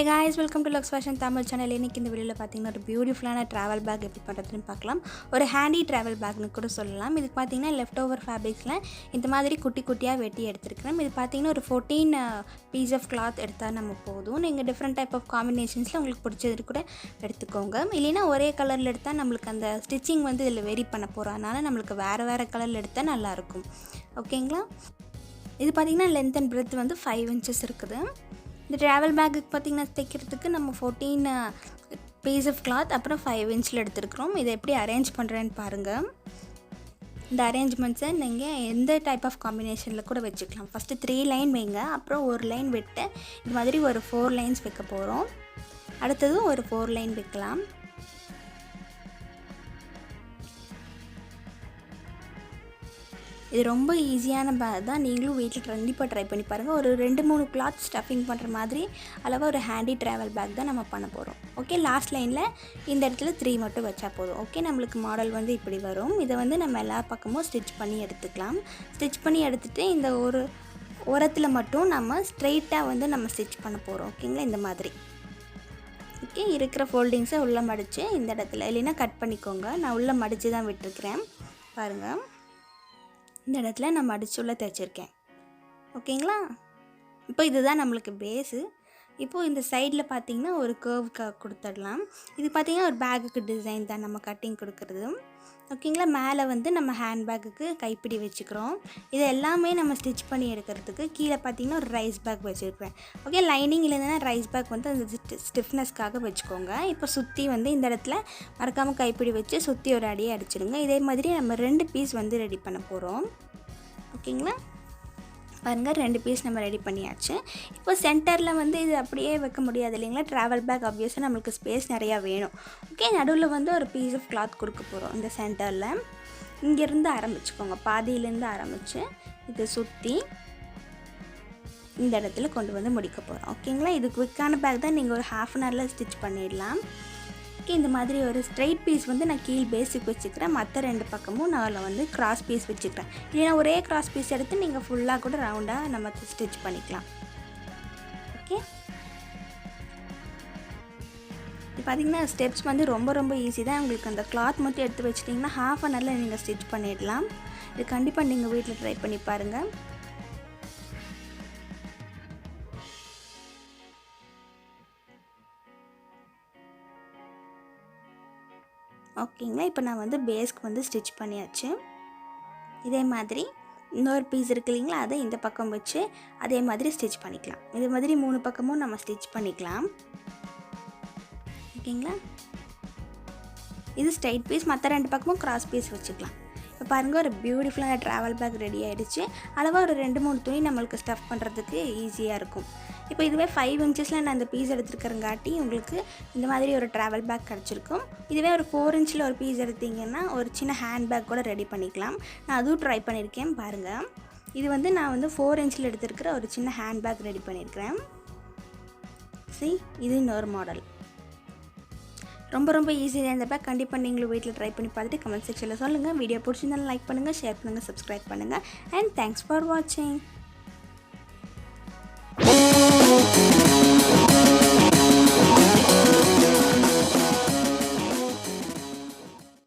Hey guys, welcome to Lux Fashion Tamil channel. இன்னைக்கு இந்த வீடியோல பாத்தீங்கன்னா ஒரு பியூட்டிஃபுல்லான travel bag எப்படி பண்றதுன்னு பார்க்கலாம். ஒரு handy travel bag னு கூட சொல்லலாம். இதுக்கு பாத்தீங்கன்னா left over fabricsல இந்த மாதிரி குட்டி குட்டியா வெட்டி எடுத்துர்க்கேன். இது பாத்தீங்கன்னா ஒரு 14 piece of cloth எடுத்தா நம்ம போதும். நீங்க different type of combinationsல உங்களுக்கு பிடிச்சது கூட எடுத்துக்கோங்க. இல்லனா ஒரே கலர்ல எடுத்தா நமக்கு அந்த ஸ்டிச்சிங் வந்து இதல வேரி பண்ண போறனால நமக்கு வேற கலர்ல எடுத்தா நல்லா இருக்கும். ஓகேங்களா? இது பாத்தீங்கன்னா length and breadth வந்து 5 inches இருக்குது. The travel bag பாத்தீங்கன்னா தைக்கிறதுக்கு நம்ம 14 piece of cloth அப்புறம் 5 inchல எடுத்துக்கிறோம். இதை எப்படி அரேஞ்ச் பண்றேன்னு பாருங்க. இந்த அரேஞ்ச்மெண்ட்ஸ் நீங்க எந்த டைப் ஆஃப் காம்பினேஷன்ல கூட வெச்சுக்கலாம். ஃபர்ஸ்ட் 3 லைன் வைங்க, அப்புறம் ஒரு லைன் விட்டு இந்த மாதிரி ஒரு 4 லைன்ஸ் வைக்க போறோம். அடுத்து ஒரு 4 லைன் வைக்கலாம். இது ரொம்ப ஈஸியான பேக் தான். நீங்களும் வீட்ல கண்டிப்பா ட்ரை பண்ணி பாருங்க. ஒரு 2-3 cloth ஸ்டஃபிங் பண்ற மாதிரி அளவா ஒரு ஹேண்டி டிராவல் பேக் தான் நம்ம பண்ண போறோம். ஓகே, லாஸ்ட் லைன்ல இந்த இடத்துல 3 மட்டும் வச்சா போதும். ஓகே, நமக்கு மாடல் வந்து இப்படி வரும். இத வந்து நம்ம எல்லா பக்கமும் ஸ்டிட்ச் பண்ணி எடுத்துக்கலாம். ஸ்டிட்ச் பண்ணி எடுத்துட்டு இந்த ஒரு ஓரத்துல மட்டும் நம்ம ஸ்ட்ரைட்டா வந்து நம்ம ஸ்டிட்ச் பண்ண போறோம். ஓகேங்களா? இந்த மாதிரி. ஓகே, இருக்கிற ஃபோல்டிங்ஸை உள்ள மடிச்சு இந்த இடத்துல இல்லனா கட் பண்ணிக்கோங்க. நான் உள்ள மடிச்சு தான் விட்டுருக்கேன். பாருங்க. இந்த இடத்துல நான் மடிச்சு உள்ள தைச்சிருக்கேன். ஓகேங்களா? இப்போ இதுதான் நமக்கு பேஸ். இப்போ இந்த சைடுல பாத்தீங்கன்னா ஒரு கர்வ் கொடுத்துடலாம். இது பாத்தீங்கன்னா ஒரு பேக்குக்கு டிசைன் தான் நம்ம கட்டிங் கொடுக்கிறது. ஓகேங்களா? மேலே வந்து நம்ம ஹேண்ட் பேக்குக்கு கைப்பிடி வச்சுக்கிறோம். இது எல்லாமே நம்ம ஸ்டிட்ச் பண்ணி எடுக்கிறதுக்கு கீழே பாத்தீங்கன்னா ஒரு ரைஸ் பேக் வச்சிருக்கேன். ஓகே, லைனிங் இல்லைன்னா ரைஸ் பேக் வந்து அந்த ஸ்டிஃப்னஸ்க்காக வச்சுக்கோங்க. இப்போ சுற்றி வந்து இந்த இடத்துல மறக்காமல் கைப்பிடி வச்சு சுற்றி ஒரு அடியை அடிச்சிடுங்க. இதே மாதிரி நம்ம 2 பீஸ் வந்து ரெடி பண்ண போகிறோம். ஓகேங்களா? பாருங்கள், 2 பீஸ் நம்ம ரெடி பண்ணியாச்சு. இப்போ சென்டரில் வந்து இது அப்படியே வைக்க முடியாது இல்லைங்களா? ட்ராவல் பேக் ஆப்வியஸாக நம்மளுக்கு ஸ்பேஸ் நிறையா வேணும். ஓகே, நடுவில் வந்து ஒரு பீஸ் ஆஃப் கிளாத் கொடுக்க போகிறோம். இந்த சென்டரில் இங்கேருந்து ஆரம்பிச்சுக்கோங்க. பாதியிலேருந்து ஆரம்பித்து இதை சுற்றி இந்த இடத்துல கொண்டு வந்து முடிக்க போகிறோம். ஓகேங்களா? இது குவிக்கான பேக் தான். நீங்கள் ஒரு ½ an hourல ஸ்டிச் பண்ணிடலாம். ஓகே, இந்த மாதிரி ஒரு ஸ்ட்ரைட் பீஸ் வந்து நான் கீழ் பேஸுக்கு வச்சுக்கிறேன். மற்ற 2 பக்கமும் நான் வந்து கிராஸ் பீஸ் வச்சுக்கிறேன். இல்லைனா ஒரே கிராஸ் பீஸ் எடுத்து நீங்கள் ஃபுல்லாக கூட ரவுண்டாக நம்ம ஸ்டிச் பண்ணிக்கலாம். ஓகே, இது பார்த்தீங்கன்னா ஸ்டெப்ஸ் வந்து ரொம்ப ஈஸி தான். உங்களுக்கு அந்த கிளாத் மட்டும் எடுத்து வச்சிட்டிங்கன்னா ½ an hourல நீங்கள் ஸ்டிச் பண்ணிடலாம். இது கண்டிப்பாக நீங்கள் வீட்டில் ட்ரை பண்ணி பாருங்கள். ஓகேங்களா? இப்போ நான் வந்து பேஸ்க்கு வந்து ஸ்டிச் பண்ணியாச்சு. இதே மாதிரி இன்னொரு பீஸ் இருக்கு இல்லைங்களா? அதை இந்த பக்கம் வச்சு அதே மாதிரி ஸ்டிச் பண்ணிக்கலாம். இதே மாதிரி 3 பக்கமும் நம்ம ஸ்டிச் பண்ணிக்கலாம். ஓகேங்களா? இது ஸ்ட்ரைட் பீஸ், மற்ற 2 பக்கமும் கிராஸ் பீஸ் வச்சுக்கலாம். இப்போ பாருங்கள், ஒரு பியூட்டிஃபுல்லான ட்ராவல் பேக் ரெடி ஆகிடுச்சு. அளவாக ஒரு 2-3 துணி நம்மளுக்கு ஸ்டஃப் பண்ணுறதுக்கு ஈஸியாக இருக்கும். இப்போ இதுவே 5 inchஸில் நான் அந்த பீஸ் எடுத்துருக்கிறங்காட்டி உங்களுக்கு இந்த மாதிரி ஒரு ட்ராவல் பேக் கிடச்சிருக்கும். இதுவே ஒரு 4 inchல ஒரு பீஸ் எடுத்திங்கன்னா ஒரு சின்ன ஹேண்ட் பேக் கூட ரெடி பண்ணிக்கலாம். நான் அதுவும் ட்ரை பண்ணியிருக்கேன். பாருங்கள், இது வந்து நான் வந்து 4 inchல எடுத்துருக்கிற ஒரு சின்ன ஹேண்ட் பேக் ரெடி பண்ணியிருக்கிறேன். இது இன்னொரு மாடல். ரொம்ப ஈஸி தான் இந்த பேக். கண்டிப்பாக நீங்களும் வீட்டில் ட்ரை பண்ணி பார்த்துட்டு கமெண்ட் செக்ஷனில் சொல்லுங்கள். வீடியோ பிடிச்சிருந்தாலும் லைக் பண்ணுங்கள், ஷேர் பண்ணுங்கள், சப்ஸ்கிரைப் பண்ணுங்கள். அண்ட் தேங்க்ஸ் ஃபார் வாட்சிங்.